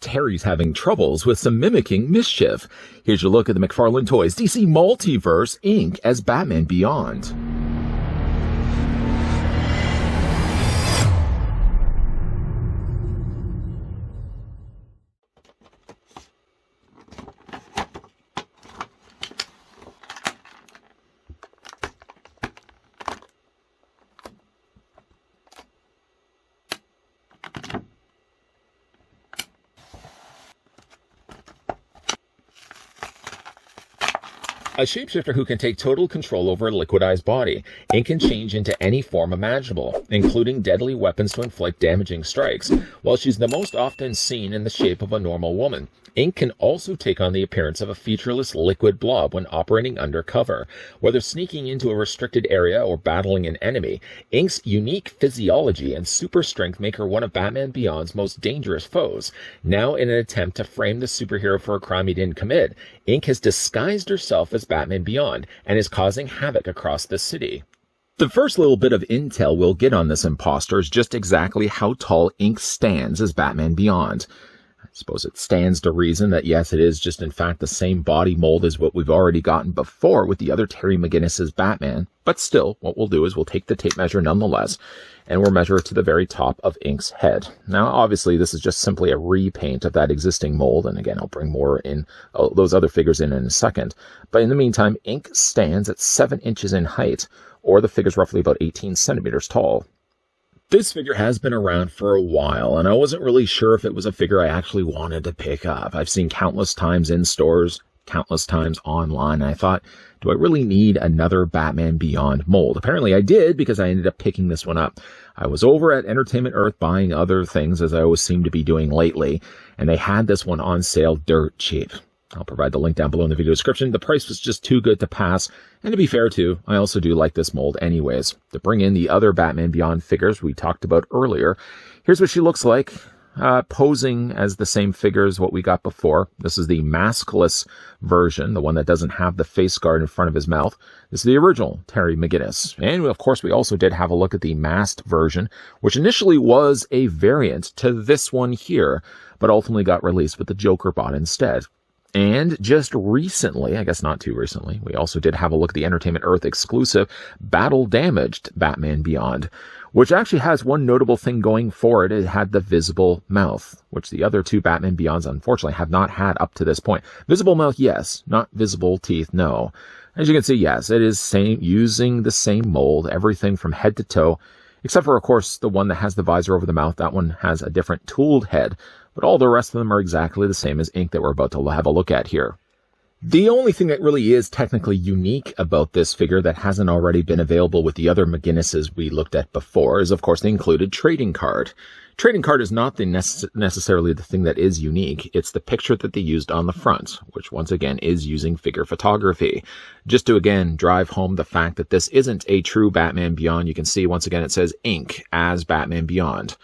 Terry's having troubles with some mimicking mischief. Here's your look at the McFarlane Toys DC Multiverse Inc. as Batman Beyond. A shapeshifter who can take total control over a liquidized body. Ink can change into any form imaginable, including deadly weapons to inflict damaging strikes. While she's the most often seen in the shape of a normal woman, Ink can also take on the appearance of a featureless liquid blob when operating undercover. Whether sneaking into a restricted area or battling an enemy, Ink's unique physiology and super strength make her one of Batman Beyond's most dangerous foes. Now, in an attempt to frame the superhero for a crime he didn't commit, Ink has disguised herself as Batman Beyond and is causing havoc across the city. The first little bit of intel we'll get on this imposter is just exactly how tall Ink stands as Batman Beyond. I suppose it stands to reason that yes, it is just in fact the same body mold as what we've already gotten before with the other Terry McGinnis's Batman. But still, what we'll do is we'll take the tape measure nonetheless, and we'll measure it to the very top of Ink's head. Now, obviously, this is just simply a repaint of that existing mold, and again, I'll bring more in those other figures in a second. But in the meantime, Ink stands at 7 inches in height, or the figure's roughly about 18 centimeters tall. This figure has been around for a while, and I wasn't really sure if it was a figure I actually wanted to pick up. I've seen countless times in stores, countless times online, and I thought, do I really need another Batman Beyond mold? Apparently I did, because I ended up picking this one up. I was over at Entertainment Earth buying other things, as I always seem to be doing lately, and they had this one on sale dirt cheap. I'll provide the link down below in the video description. The price was just too good to pass, and to be fair too, I also do like this mold anyways. To bring in the other Batman Beyond figures we talked about earlier, here's what she looks like, posing as the same figure as what we got before. This is the maskless version, the one that doesn't have the face guard in front of his mouth. This is the original Terry McGinnis. And of course, we also did have a look at the masked version, which initially was a variant to this one here, but ultimately got released with the Joker bot instead. And just recently, I guess not too recently, we also did have a look at the Entertainment Earth exclusive Battle Damaged Batman Beyond, which actually has one notable thing going for it. It had the visible mouth, which the other two Batman Beyonds unfortunately have not had up to this point. Visible mouth, yes. Not visible teeth, no. As you can see, yes, it is using the same mold, everything from head to toe, except for, of course, the one that has the visor over the mouth. That one has a different tooled head. But all the rest of them are exactly the same as Ink that we're about to have a look at here. The only thing that really is technically unique about this figure that hasn't already been available with the other McGinnises we looked at before is, of course, the included trading card. Trading card is not necessarily the thing that is unique. It's the picture that they used on the front, which once again is using figure photography. Just to again drive home the fact that this isn't a true Batman Beyond, you can see once again it says Ink as Batman Beyond.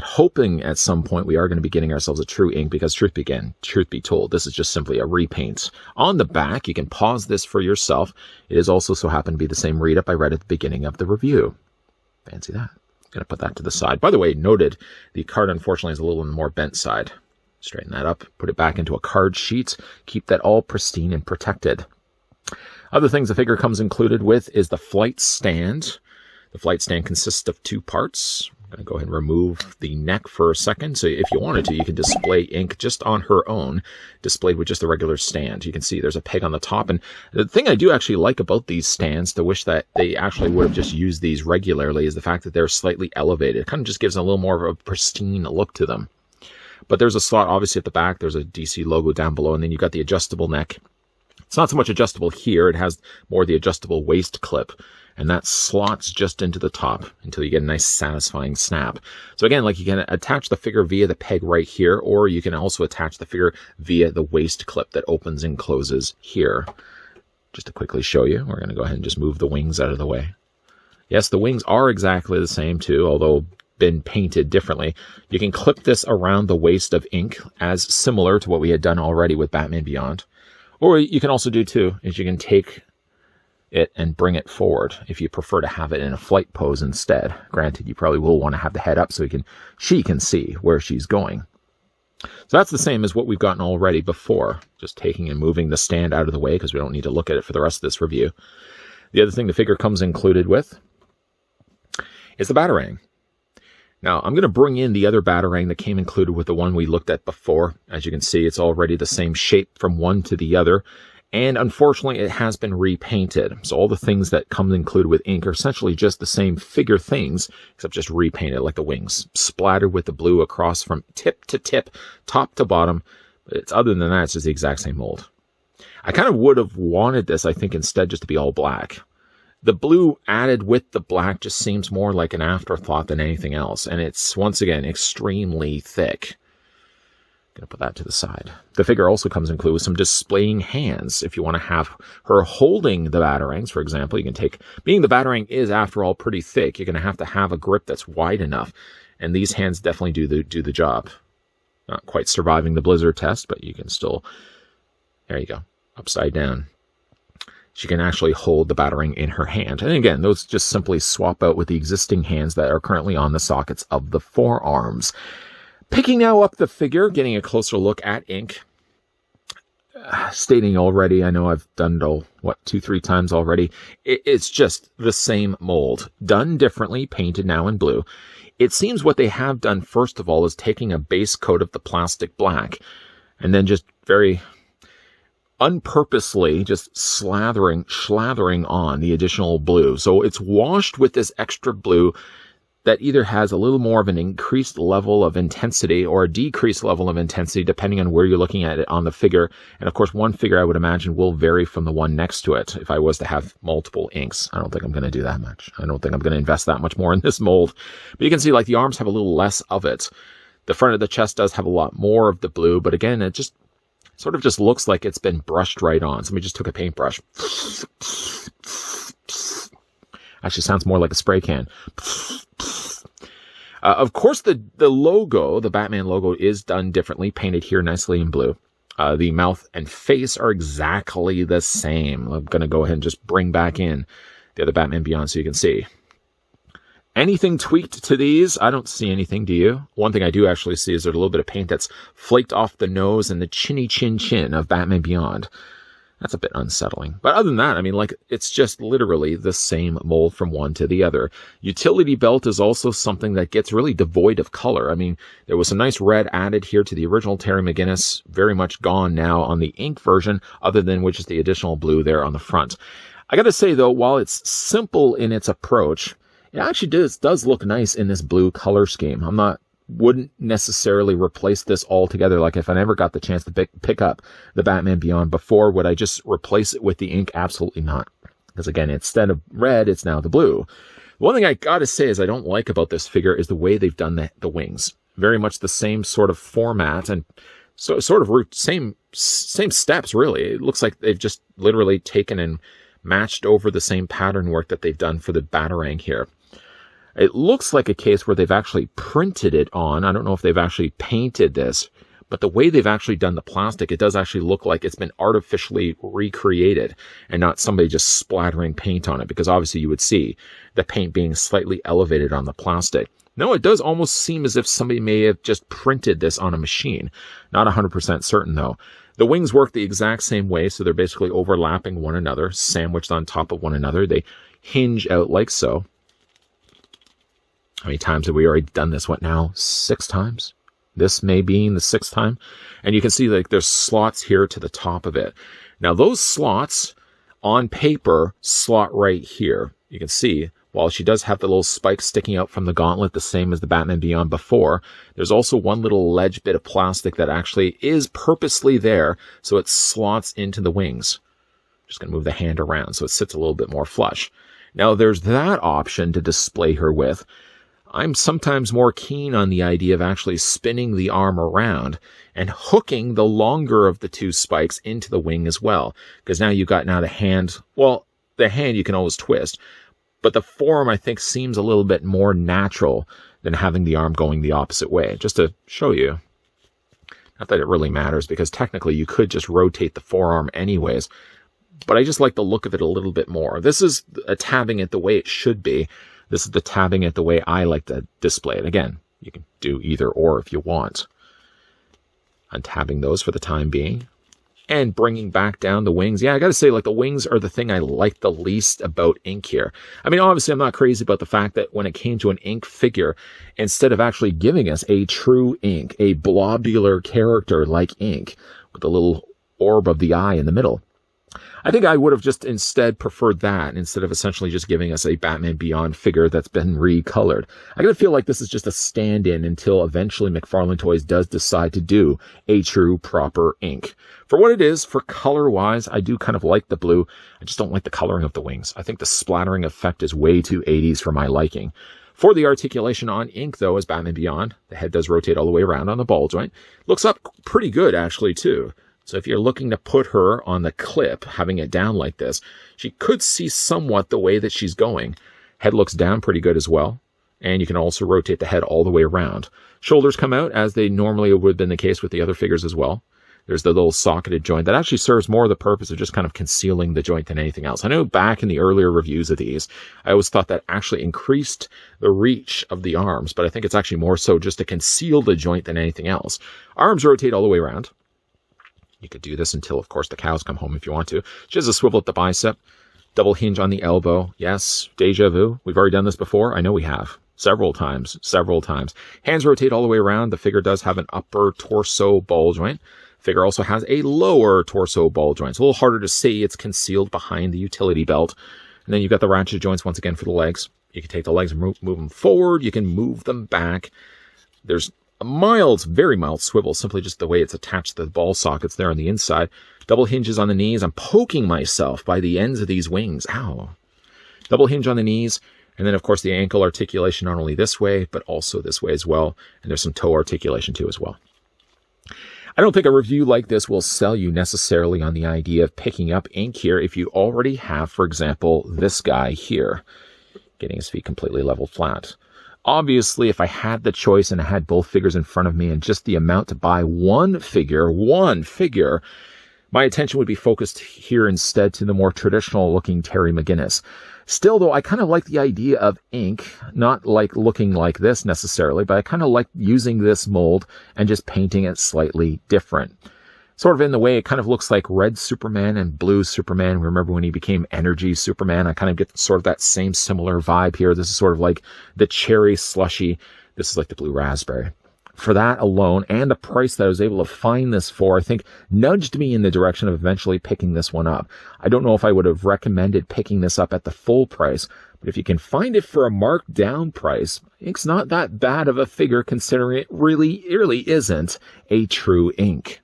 Hoping at some point we are going to be getting ourselves a true Ink, because truth be told, this is just simply a repaint. On the back, you can pause this for yourself. It is also so happened to be the same read-up I read at the beginning of the review. Fancy that. Going to put that to the side. By the way, noted, the card unfortunately is a little on the more bent side. Straighten that up, put it back into a card sheet, keep that all pristine and protected. Other things the figure comes included with is the flight stand. The flight stand consists of 2 parts. I'm going to go ahead and remove the neck for a second. So if you wanted to, you can display Ink just on her own, displayed with just a regular stand. You can see there's a peg on the top. And the thing I do actually like about these stands, to wish that they actually would have just used these regularly, is the fact that they're slightly elevated. It kind of just gives them a little more of a pristine look to them. But there's a slot obviously at the back. There's a DC logo down below, and then you've got the adjustable neck. It's not so much adjustable here. It has more the adjustable waist clip. And that slots just into the top until you get a nice satisfying snap. So again, like, you can attach the figure via the peg right here, or you can also attach the figure via the waist clip that opens and closes here. Just to quickly show you, we're going to go ahead and just move the wings out of the way. Yes, the wings are exactly the same too, although been painted differently. You can clip this around the waist of Ink, as similar to what we had done already with Batman Beyond. Or you can also do too, is you can take it and bring it forward if you prefer to have it in a flight pose instead. Granted, you probably will want to have the head up so she can see where she's going. So that's the same as what we've gotten already before, just taking and moving the stand out of the way because we don't need to look at it for the rest of this review. The other thing the figure comes included with is the Batarang. Now, I'm going to bring in the other Batarang that came included with the one we looked at before. As you can see, it's already the same shape from one to the other. And unfortunately, it has been repainted. So all the things that come included with ink are essentially just the same figure things, except just repainted, like the wings, splattered with the blue across from tip to tip, top to bottom. But other than that, it's just the exact same mold. I kind of would have wanted this, I think, instead just to be all black. The blue added with the black just seems more like an afterthought than anything else. And it's, once again, extremely thick. Going to put that to the side. The figure also comes included with some displaying hands. If you want to have her holding the Batarangs, for example, you can take, being the Batarang is, after all, pretty thick, you're going to have a grip that's wide enough. And these hands definitely do the job. Not quite surviving the blizzard test, but you can still, there you go, upside down. She can actually hold the Batarang in her hand. And again, those just simply swap out with the existing hands that are currently on the sockets of the forearms. Picking now up the figure, getting a closer look at ink. Stating already, I know I've done it, 2-3 times already. It's just the same mold, done differently, painted now in blue. It seems what they have done, first of all, is taking a base coat of the plastic black, and then just very unpurposely just slathering on the additional blue. So it's washed with this extra blue that either has a little more of an increased level of intensity or a decreased level of intensity, depending on where you're looking at it on the figure. And of course, one figure I would imagine will vary from the one next to it if I was to have multiple inks. I don't think I'm going to do that much. I don't think I'm going to invest that much more in this mold. But you can see, like, the arms have a little less of it. The front of the chest does have a lot more of the blue, but again, it just sort of just looks like it's been brushed right on. Somebody just took a paintbrush. Actually sounds more like a spray can. Of course, the logo, the Batman logo, is done differently, painted here nicely in blue. The mouth and face are exactly the same. I'm going to go ahead and just bring back in the other Batman Beyond so you can see. Anything tweaked to these? I don't see anything, do you? One thing I do actually see is there's a little bit of paint that's flaked off the nose and the chinny chin of Batman Beyond. That's a bit unsettling. But other than that, I mean, like, it's just literally the same mold from one to the other. Utility belt is also something that gets really devoid of color. I mean, there was some nice red added here to the original Terry McGinnis, very much gone now on the ink version, other than which is the additional blue there on the front. I gotta say, though, while it's simple in its approach, it actually does look nice in this blue color scheme. Wouldn't necessarily replace this altogether. Like, if I never got the chance to pick up the Batman Beyond before, would I just replace it with the ink? Absolutely not. Because again, instead of red, it's now the blue. One thing I gotta say is I don't like about this figure is the way they've done the wings. Very much the same sort of format and so sort of same steps, really. It looks like they've just literally taken and matched over the same pattern work that they've done for the Batarang here. It looks like a case where they've actually printed it on. I don't know if they've actually painted this, but the way they've actually done the plastic, it does actually look like it's been artificially recreated and not somebody just splattering paint on it, because obviously you would see the paint being slightly elevated on the plastic. No, it does almost seem as if somebody may have just printed this on a machine. Not 100% certain, though. The wings work the exact same way, so they're basically overlapping one another, sandwiched on top of one another. They hinge out like so. How many times have we already done this? What now? 6 times? This may be the 6th time. And you can see, like, there's slots here to the top of it. Now, those slots on paper slot right here. You can see, while she does have the little spike sticking out from the gauntlet, the same as the Batman Beyond before, there's also one little ledge bit of plastic that actually is purposely there, so it slots into the wings. Just going to move the hand around so it sits a little bit more flush. Now, there's that option to display her with. I'm sometimes more keen on the idea of actually spinning the arm around and hooking the longer of the 2 spikes into the wing as well. Because now you've got the hand, well, the hand you can always twist, but the form, I think, seems a little bit more natural than having the arm going the opposite way. Just to show you. Not that it really matters, because technically you could just rotate the forearm anyways. But I just like the look of it a little bit more. This is a tabbing it the way it should be. This is the tabbing it the way I like to display it. Again, you can do either or if you want. Untabbing those for the time being. And bringing back down the wings. Yeah, I gotta say, like, the wings are the thing I like the least about ink here. I mean, obviously, I'm not crazy about the fact that when it came to an ink figure, instead of actually giving us a true ink, a blobular character like ink, with a little orb of the eye in the middle, I think I would have just instead preferred that, instead of essentially just giving us a Batman Beyond figure that's been recolored. I gotta feel like this is just a stand-in until eventually McFarlane Toys does decide to do a true proper ink. For what it is, for color-wise, I do kind of like the blue. I just don't like the coloring of the wings. I think the splattering effect is way too 80s for my liking. For the articulation on ink, though, as Batman Beyond, the head does rotate all the way around on the ball joint. Looks up pretty good, actually, too. So if you're looking to put her on the clip, having it down like this, she could see somewhat the way that she's going. Head looks down pretty good as well. And you can also rotate the head all the way around. Shoulders come out as they normally would have been the case with the other figures as well. There's the little socketed joint that actually serves more the purpose of just kind of concealing the joint than anything else. I know back in the earlier reviews of these, I always thought that actually increased the reach of the arms, but I think it's actually more so just to conceal the joint than anything else. Arms rotate all the way around. You could do this until, of course, the cows come home if you want to. She has a swivel at the bicep, double hinge on the elbow. Yes, deja vu. We've already done this before. I know we have. Several times. Hands rotate all the way around. The figure does have an upper torso ball joint. Figure also has a lower torso ball joint. It's a little harder to see. It's concealed behind the utility belt. And then you've got the ratchet joints once again for the legs. You can take the legs and move them forward. You can move them back. There's a mild, very mild swivel, simply just the way it's attached to the ball sockets there on the inside. Double hinges on the knees. I'm poking myself by the ends of these wings. Ow. Double hinge on the knees. And then, of course, the ankle articulation, not only this way, but also this way as well. And there's some toe articulation too as well. I don't think a review like this will sell you necessarily on the idea of picking up ink here if you already have, for example, this guy here, getting his feet completely level flat. Obviously, if I had the choice and I had both figures in front of me and just the amount to buy one figure, my attention would be focused here instead to the more traditional looking Terry McGinnis. Still, though, I kind of like the idea of ink, not like looking like this necessarily, but I kind of like using this mold and just painting it slightly different. Sort of in the way it kind of looks like red Superman and blue Superman. Remember when he became Energy Superman? I kind of get sort of that same similar vibe here. This is sort of like the cherry slushy. This is like the blue raspberry. For that alone, and the price that I was able to find this for, I think nudged me in the direction of eventually picking this one up. I don't know if I would have recommended picking this up at the full price, but if you can find it for a marked down price, it's not that bad of a figure considering it really isn't a true ink.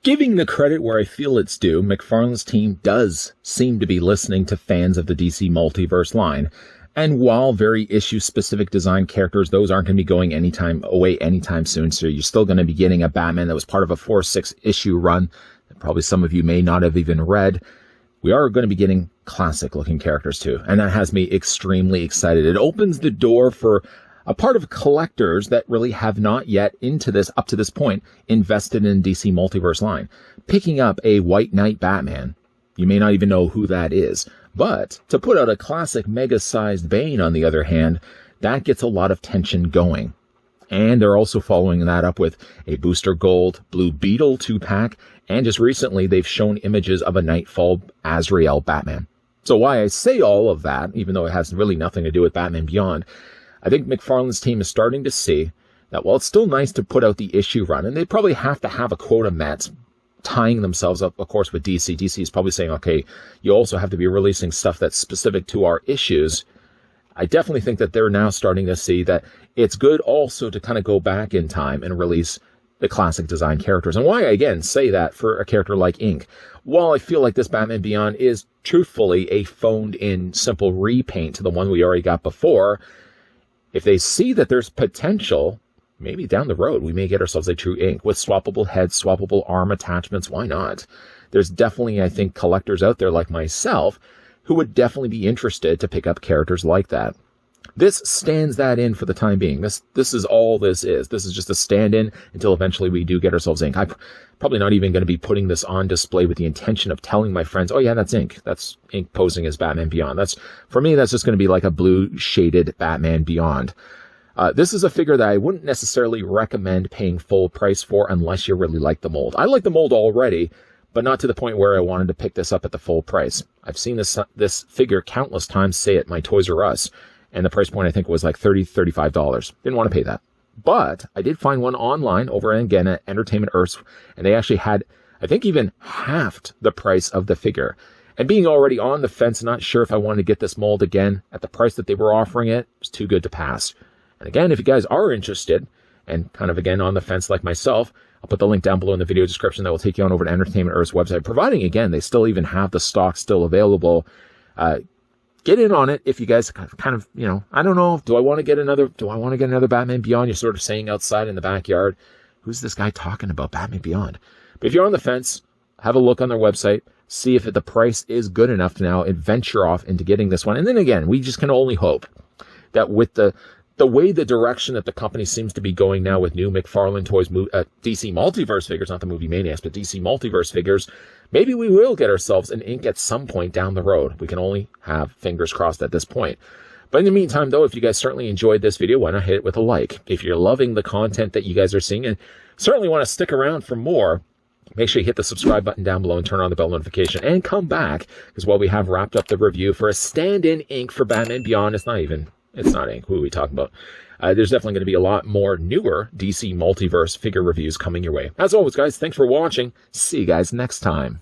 Giving the credit where I feel it's due, McFarlane's team does seem to be listening to fans of the DC Multiverse line. And while very issue-specific design characters, those aren't going to be going away anytime soon, so you're still going to be getting a Batman that was part of a 4-6 issue run that probably some of you may not have even read. We are going to be getting classic-looking characters too, and that has me extremely excited. It opens the door for a part of collectors that really have not yet up to this point, invested in DC Multiverse line. Picking up a White Knight Batman, you may not even know who that is. But to put out a classic mega-sized Bane, on the other hand, that gets a lot of tension going. And they're also following that up with a Booster Gold Blue Beetle 2-pack, and just recently they've shown images of a Nightfall Azrael Batman. So why I say all of that, even though it has really nothing to do with Batman Beyond, I think McFarlane's team is starting to see that while it's still nice to put out the issue run, and they probably have to have a quota met, tying themselves up, of course, with DC. DC is probably saying, okay, you also have to be releasing stuff that's specific to our issues. I definitely think that they're now starting to see that it's good also to kind of go back in time and release the classic design characters. And why I, again, say that for a character like Ink, while I feel like this Batman Beyond is truthfully a phoned-in simple repaint to the one we already got before, if they see that there's potential, maybe down the road we may get ourselves a true Ink with swappable head, swappable arm attachments. Why not? There's definitely, I think, collectors out there like myself who would definitely be interested to pick up characters like that. This stands that in for the time being. This is all this is. This is just a stand-in until eventually we do get ourselves Ink. I'm probably not even going to be putting this on display with the intention of telling my friends, oh yeah, that's Ink. That's Ink posing as Batman Beyond. For me, that's just going to be like a blue shaded Batman Beyond. This is a figure that I wouldn't necessarily recommend paying full price for unless you really like the mold. I like the mold already, but not to the point where I wanted to pick this up at the full price. I've seen this figure countless times, say at my Toys R Us, and the price point I think was like $30, $35. Didn't want to pay that. But I did find one online over again at Entertainment Earths, and they actually had, I think, even halved the price of the figure. And being already on the fence, not sure if I wanted to get this mold again at the price that they were offering it, was too good to pass. And again, if you guys are interested and kind of again on the fence like myself, I'll put the link down below in the video description that will take you on over to Entertainment Earth's website, providing again they still even have the stock still available. Get in on it if you guys kind of, you know, I don't know, do I want to get another Batman Beyond? You're sort of saying outside in the backyard, who's this guy talking about Batman Beyond? But if you're on the fence, have a look on their website, see if the price is good enough to now venture off into getting this one. And then again, we just can only hope that with the way the direction that the company seems to be going now with new McFarlane Toys, DC Multiverse figures, not the movie Maniacs, but DC Multiverse figures, maybe we will get ourselves an Ink at some point down the road. We can only have fingers crossed at this point. But in the meantime, though, if you guys certainly enjoyed this video, why not hit it with a like? If you're loving the content that you guys are seeing and certainly want to stick around for more, make sure you hit the subscribe button down below and turn on the bell notification and come back, because while we have wrapped up the review for a stand-in Ink for Batman Beyond, it's not Ink. Who are we talking about? There's definitely going to be a lot more newer DC Multiverse figure reviews coming your way. As always, guys, thanks for watching. See you guys next time.